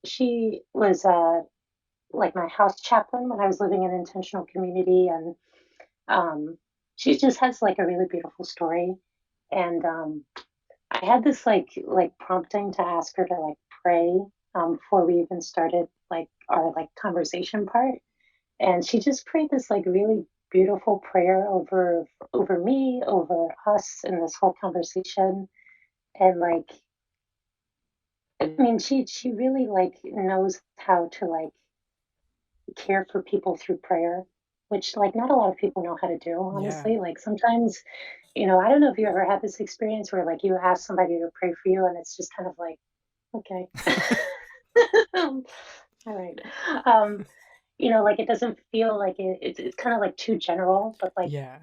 she was like my house chaplain when I was living in intentional community, and um, she just has like a really beautiful story. And I had this like prompting to ask her to like pray before we even started like our like conversation part, and she just prayed this like really beautiful prayer over me, over us in this whole conversation, and like I mean she really like knows how to like care for people through prayer, which like not a lot of people know how to do, Yeah. honestly. Like sometimes, I don't know if you ever had this experience where like you ask somebody to pray for you and it's just kind of like, okay. All right. Um, like it doesn't feel like it's kind of like too general, but like, Yeah.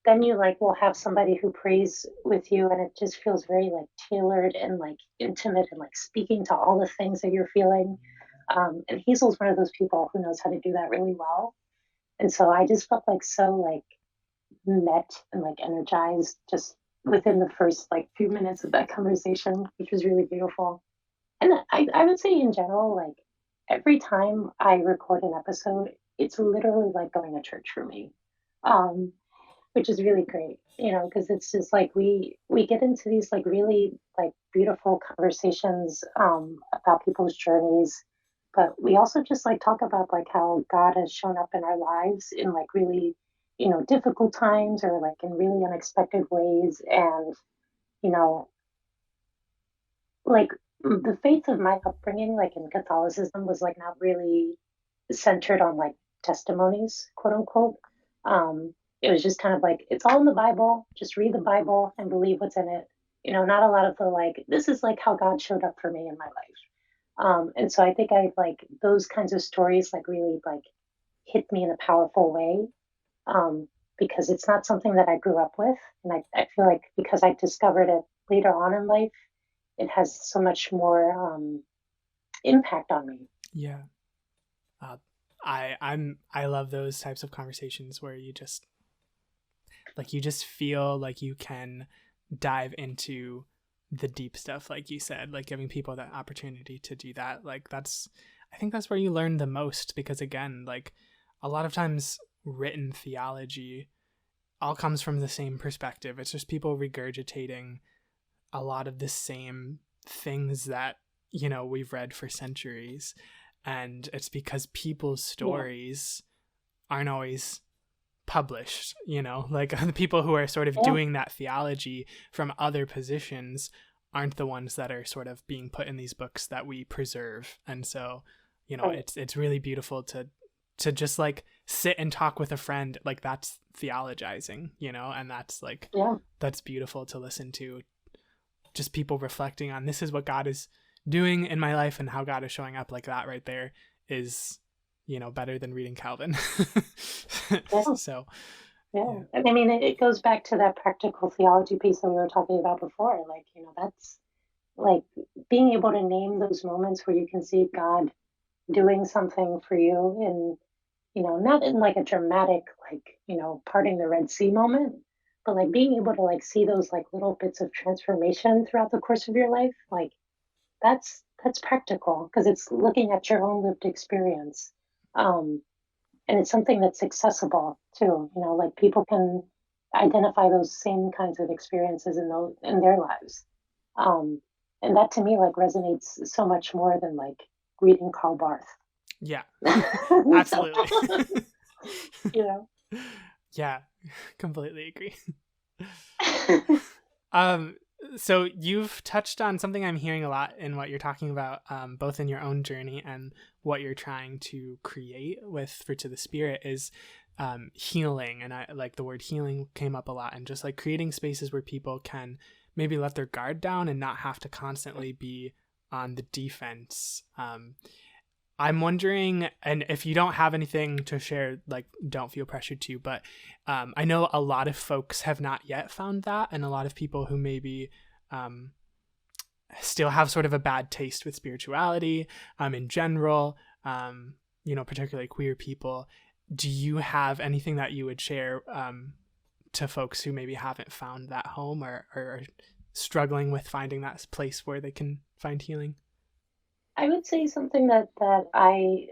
then you like will have somebody who prays with you and it just feels very like tailored and like intimate and like speaking to all the things that you're feeling. And Hazel's one of those people who knows how to do that really well. And so I just felt like so like met and like energized just within the first like few minutes of that conversation, which was really beautiful. And I would say in general, like every time I record an episode, it's literally like going to church for me, um, which is really great, because it's just like we get into these like really like beautiful conversations about people's journeys, but we also just like talk about like how God has shown up in our lives in like really, difficult times or like in really unexpected ways, and you know, like the faith of my upbringing, like in Catholicism, was like not really centered on like testimonies, quote unquote. It was just kind of like it's all in the Bible. Just read the Bible and believe what's in it. Not a lot of the like this is like how God showed up for me in my life. And so I think I like those kinds of stories like really like hit me in a powerful way, because it's not something that I grew up with, and I feel like because I discovered it later on in life, it has so much more impact on me. Yeah. Uh, I love those types of conversations where you just feel like you can dive into the deep stuff, like you said, like giving people that opportunity to do that. Like I think that's where you learn the most, because again, like a lot of times written theology all comes from the same perspective. It's just people regurgitating a lot of the same things that, we've read for centuries. And it's because people's Yeah. stories aren't always published, like the people who are sort of Yeah. doing that theology from other positions aren't the ones that are sort of being put in these books that we preserve. And so, Right. it's really beautiful to just like sit and talk with a friend, like that's theologizing, and Yeah. that's beautiful to listen to, just people reflecting on this is what God is doing in my life and how God is showing up. Like that right there is, better than reading Calvin. Yeah. So Yeah. yeah. And I mean, it goes back to that practical theology piece that we were talking about before. Like, that's like being able to name those moments where you can see God doing something for you in, not in like a dramatic, like, parting the Red Sea moment, but like being able to like see those like little bits of transformation throughout the course of your life. Like that's practical because it's looking at your own lived experience. Um, and it's something that's accessible too. Like people can identify those same kinds of experiences in their lives. Um, and that to me like resonates so much more than like reading Karl Barth. Yeah. So, Absolutely. you know. Yeah, completely agree. um so you've touched on something I'm hearing a lot in what you're talking about, both in your own journey and what you're trying to create with Fruits of the Spirit is healing. And I like the word healing came up a lot, and just like creating spaces where people can maybe let their guard down and not have to constantly be on the defense. I'm wondering, and if you don't have anything to share, like don't feel pressured to, but I know a lot of folks have not yet found that, and a lot of people who maybe um, still have sort of a bad taste with spirituality in general, particularly queer people. Do you have anything that you would share to folks who maybe haven't found that home, or are struggling with finding that place where they can find healing? I would say something that I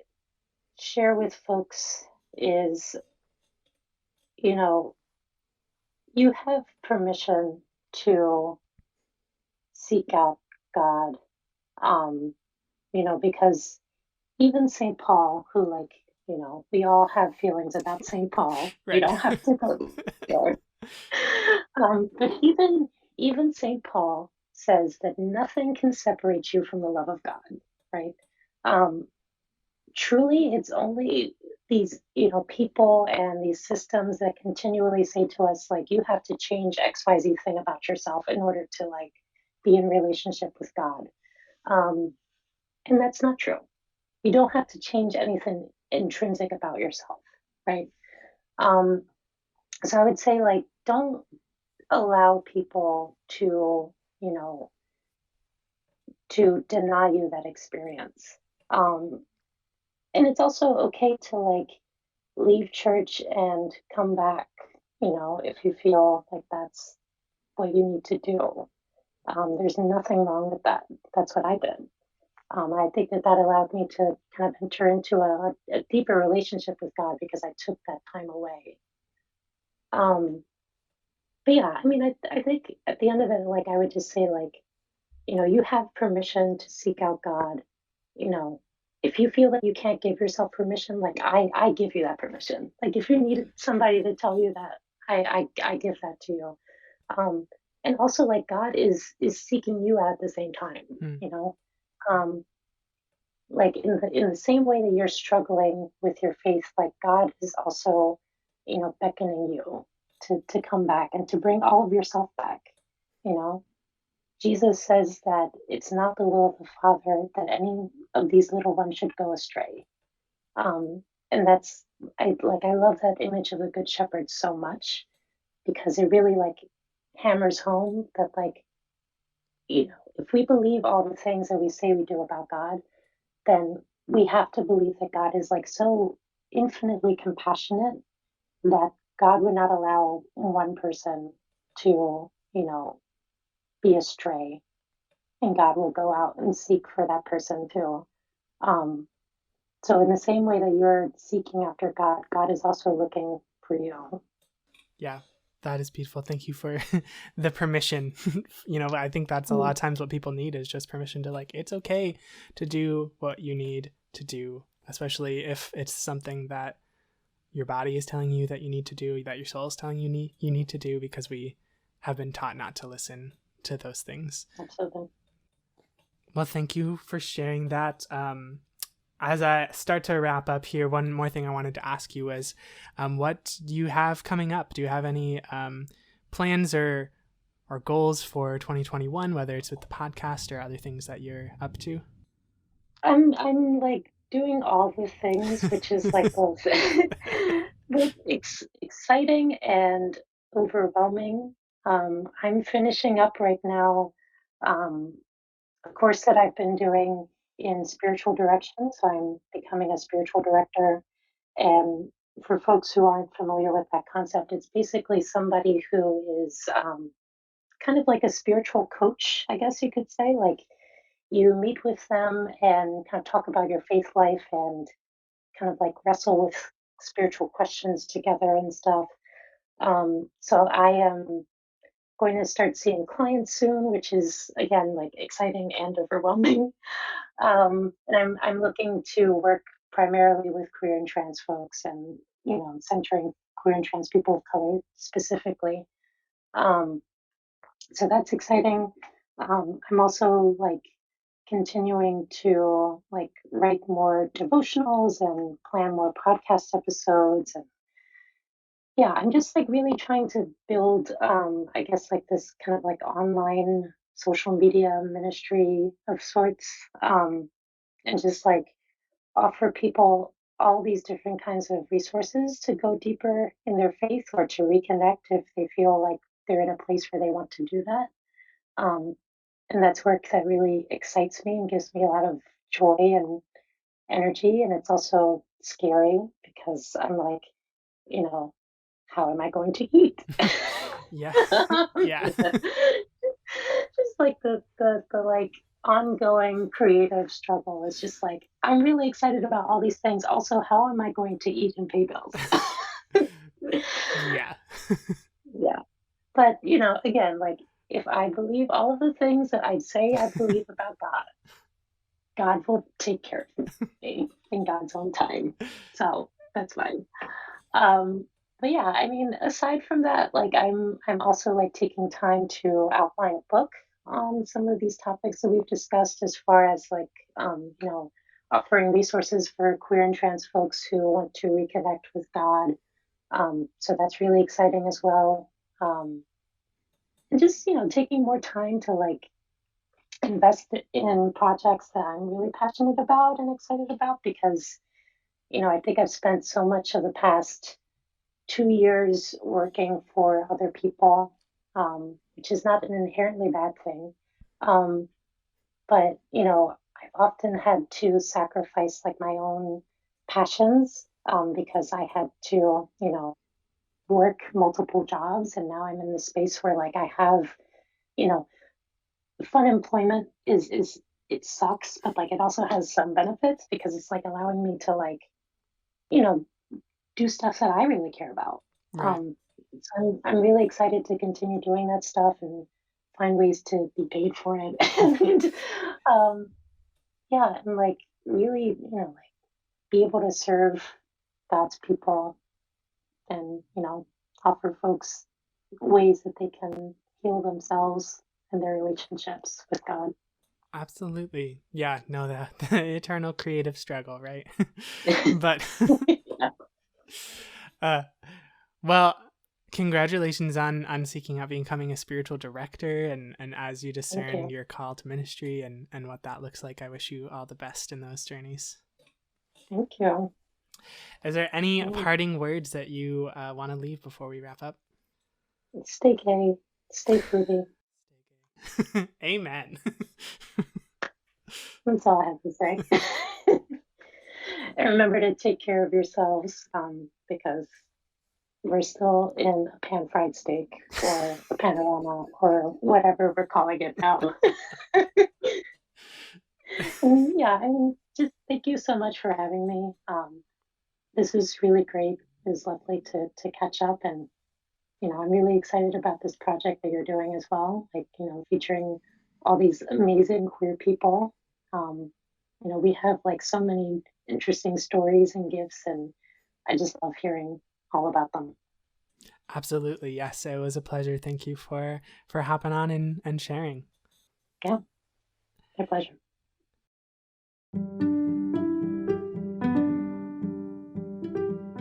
share with folks is, you know, you have permission to seek out God. Um, because even St. Paul, who like, we all have feelings about St. Paul. You Right. don't have to go there. But even St. Paul says that nothing can separate you from the love of God, right? Um, Truly it's only these people and these systems that continually say to us like you have to change xyz thing about yourself in order to like be in relationship with God, um, and that's not true. you don't have to change anything intrinsic about yourself, right? Um, so I would say, like, don't allow people to, you know, to deny you that experience. Um, and it's also okay to like leave church and come back, if you feel like that's what you need to do. There's nothing wrong with that. That's what I did. I think that that allowed me to kind of enter into a deeper relationship with God because I took that time away. Um, but yeah, I mean, I think at the end of it, like, I would just say, like, you have permission to seek out God. You know, if you feel that you can't give yourself permission, like, I give you that permission. Like, if you need somebody to tell you that, I give that to you. Um, and also, like, God is seeking you out at the same time. Mm. You know, um, like, in the same way that you're struggling with your faith, like, God is also, beckoning you to come back and to bring all of yourself back. You know, Jesus says that it's not the will of the Father that any of these little ones should go astray. And that's, I love that image of the Good Shepherd so much because it really, like, hammers home that, like, if we believe all the things that we say we do about God, then we have to believe that God is, like, so infinitely compassionate that God would not allow one person to, be astray, and God will go out and seek for that person too. Um, so in the same way that you're seeking after God, God is also looking for you. Yeah, that is beautiful. Thank you for the permission. I think that's a lot Mm, of times what people need is just permission to, like, it's okay to do what you need to do, especially if it's something that your body is telling you that you need to do, that your soul is telling you need to do, because we have been taught not to listen to those things. absolutely. Well, thank you for sharing that. As I start to wrap up here, one more thing I wanted to ask you was, what do you have coming up? Do you have any plans or goals for 2021, whether it's with the podcast or other things that you're up to? I'm like doing all the things, which is like both both exciting and overwhelming. I'm finishing up right now um, a course that I've been doing in spiritual direction. So I'm becoming a spiritual director. And for folks who aren't familiar with that concept, it's basically somebody who is kind of like a spiritual coach, I guess you could say. Like, you meet with them and kind of talk about your faith life and kind of like wrestle with spiritual questions together and stuff. So I am going to start seeing clients soon, which is again like exciting and overwhelming. And I'm looking to work primarily with queer and trans folks, and centering queer and trans people of color specifically. Um, so that's exciting. I'm also like continuing to like write more devotionals and plan more podcast episodes, and yeah, I'm just like really trying to build I guess like this kind of like online social media ministry of sorts, and just like offer people all these different kinds of resources to go deeper in their faith or to reconnect if they feel like they're in a place where they want to do that. Um, and that's work that really excites me and gives me a lot of joy and energy. And it's also scary because I'm like, you know, how am I going to eat? Yeah. Yeah. Just like the like ongoing creative struggle is just like I'm really excited about all these things. Also, how am I going to eat and pay bills? Yeah. Yeah. But again, like if I believe all of the things that I say I believe about God, God will take care of me in God's own time. So that's fine. Um, but yeah, I mean, aside from that, like I'm also like taking time to outline a book on some of these topics that we've discussed, as far as like offering resources for queer and trans folks who want to reconnect with God. So that's really exciting as well. And just taking more time to like invest in projects that I'm really passionate about and excited about because, I think I've spent so much of the past 2 years working for other people, which is not an inherently bad thing. Um, but, I've often had to sacrifice like my own passions because I had to, work multiple jobs. And now I'm in the space where like I have, you know, fun employment is it sucks, but like it also has some benefits because it's like allowing me to like, you know, do stuff that I really care about. Right. So I'm really excited to continue doing that stuff and find ways to be paid for it. And yeah, and like really, like be able to serve God's people and, offer folks ways that they can heal themselves and their relationships with God. Absolutely. Yeah, no, the eternal creative struggle, right? But Yeah. uh well, congratulations on seeking out becoming a spiritual director, and as you Thank discern you. your call to ministry and what that looks like, I wish you all the best in those journeys. Thank you. Is there any Mm. parting words that you want to leave before we wrap up? Stay gay, stay fruity. Amen. That's all I have to say. And remember to take care of yourselves because we're still in a pan fried steak or a panorama or whatever we're calling it now. And yeah, I mean, just thank you so much for having me. This was really great. It was lovely to catch up, and I'm really excited about this project that you're doing as well. Like, featuring all these amazing queer people. We have like so many interesting stories and gifts, and I just love hearing all about them. Absolutely. Yes, it was a pleasure. Thank you for hopping on and sharing. Yeah, my pleasure.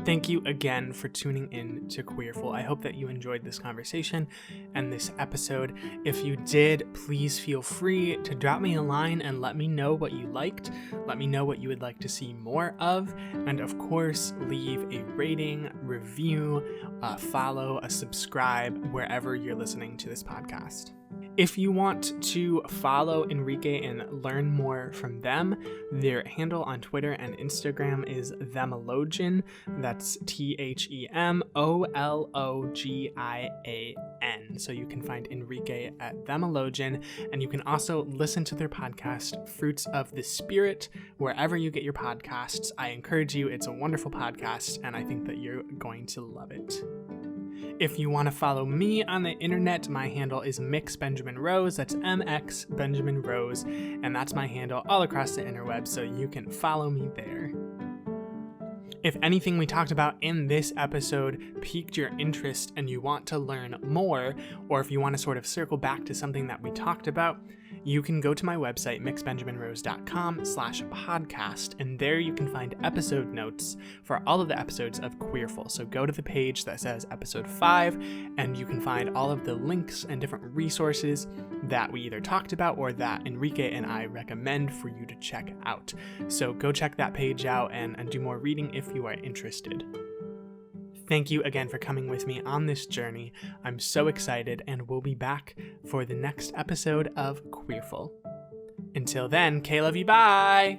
Thank you again for tuning in to Queerful. I hope that you enjoyed this conversation and this episode. If you did, please feel free to drop me a line and let me know what you liked. Let me know what you would like to see more of. And of course, leave a rating, review, follow, a subscribe wherever you're listening to this podcast. If you want to follow Enrique and learn more from them, their handle on Twitter and Instagram is them-ologian. That's TheMollogian. So you can find Enrique at them-ologian, and you can also listen to their podcast, Fruits of the Spirit, wherever you get your podcasts. I encourage you. It's a wonderful podcast, and I think that you're going to love it. If you want to follow me on the internet, my handle is Mix Benjamin Rose. That's MX Benjamin Rose, and that's my handle all across the interwebs, so you can follow me there. If anything we talked about in this episode piqued your interest and you want to learn more, or if you want to sort of circle back to something that we talked about, you can go to my website, mixbenjaminrose.com/podcast, and there you can find episode notes for all of the episodes of Queerful. So go to the page that says episode 5, and you can find all of the links and different resources that we either talked about or that Enrique and I recommend for you to check out. So go check that page out and do more reading if you are interested. Thank you again for coming with me on this journey. I'm so excited, and we'll be back for the next episode of Queerful. Until then, K love you, bye!